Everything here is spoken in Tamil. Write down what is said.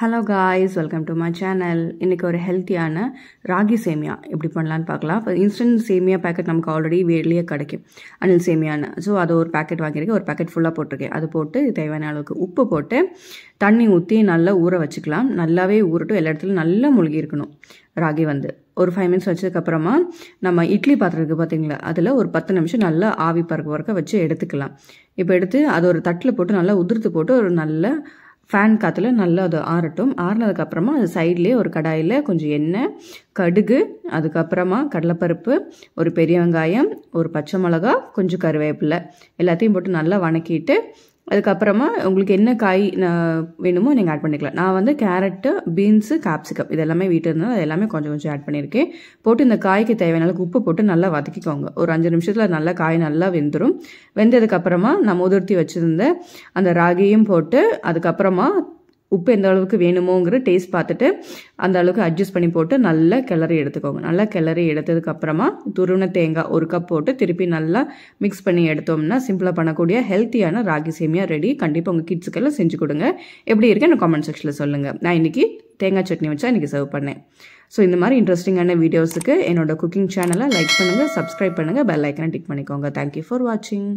Hello guys, welcome to my channel. இன்னைக்கு ஒரு ஹெல்த்தியான ராகி சேமியா எப்படி பண்ணலாம்னு பார்க்கலாம். இப்போ இன்ஸ்டன்ட் சேமியா பேக்கெட் நமக்கு ஆல்ரெடி வெளியே கிடைக்கும், அனில் சேமியான்னு. ஸோ அது ஒரு பேக்கெட் வாங்கியிருக்கேன், ஒரு பேக்கெட் ஃபுல்லாக போட்டிருக்கேன். அது போட்டு தேவையான அளவுக்கு உப்பு போட்டு தண்ணி ஊற்றி நல்லா ஊற வச்சுக்கலாம். நல்லாவே ஊறட்டும், எல்லா இடத்துலையும் நல்லா மூழ்கி இருக்கணும் ராகி ஒரு 5 minutes வச்சதுக்கப்புறமா நம்ம இட்லி பாத்திரம் இருக்குது பார்த்தீங்களா, அதில் ஒரு 10 நிமிஷம் நல்லா ஆவி பறக்க வச்சு எடுத்துக்கலாம். இப்போ எடுத்து அது ஒரு தட்டில் போட்டு நல்லா உதிர்த்து போட்டு ஒரு நல்ல ஃபேன் காற்றுல நல்லா அது ஆறட்டும். ஆறினதுக்கப்புறமா அது சைட்லேயே ஒரு கடாயில் கொஞ்சம் எண்ணெய், கடுகு, அதுக்கப்புறமா கடலைப்பருப்பு, ஒரு பெரிய வெங்காயம், ஒரு பச்சை மிளகா, கொஞ்சம் கருவேப்பிலை எல்லாத்தையும் போட்டு நல்லா வணக்கிட்டு அதுக்கப்புறமா உங்களுக்கு என்ன காய் வேணுமோ நீங்கள் ஆட் பண்ணிக்கலாம். நான் கேரட்டு, பீன்ஸு, கேப்சிகம் இதெல்லாமே வீட்டில் இருந்தால் அது எல்லாமே கொஞ்சம் கொஞ்சம் ஆட் பண்ணியிருக்கேன். போட்டு இந்த காய்க்கு தேவையான அளவுக்கு உப்பு போட்டு நல்லா வதக்கிக்கோங்க. ஒரு 5 நிமிஷத்தில் நல்லா காய் நல்லா வெந்துடும். வெந்ததுக்கப்புறமா நம்ம உதிர்த்தி வச்சுருந்த அந்த ராகியும் போட்டு அதுக்கப்புறமா உப்பு எந்த அளவுக்கு வேணுமோங்கிற டேஸ்ட் பார்த்துட்டு அந்த அளவுக்கு அட்ஜஸ்ட் பண்ணி போட்டு நல்லா கிளறி எடுத்துக்கோங்க. நல்லா கிளறி எடுத்ததுக்கப்புறமா துருவின தேங்காய் 1 கப் போட்டு திருப்பி நல்லா மிக்ஸ் பண்ணி எடுத்தோம்னா சிம்பிளாக பண்ணக்கூடிய ஹெல்த்தியான ராகி சேமியா ரெடி. கண்டிப்பாக உங்கள் கிட்ஸுக்கெல்லாம் செஞ்சு கொடுங்க. எப்படி இருக்கு எனக்கு கமெண்ட் செக்ஷனில் சொல்லுங்கள். நான் இன்றைக்கி தேங்காய் சட்னி வச்சா இன்றைக்கி சர்வ் பண்ணேன். ஸோ இந்த மாதிரி இன்ட்ரெஸ்டிங்கான வீடியோஸுக்கு என்னோட குக்கிங் சேனலை லைக் பண்ணுங்கள், சப்ஸ்கிரைப் பண்ணுங்கள், பெல் ஐக்கனை டிக் பண்ணிக்கோங்க. தேங்க்யூ ஃபார் வாட்சிங்.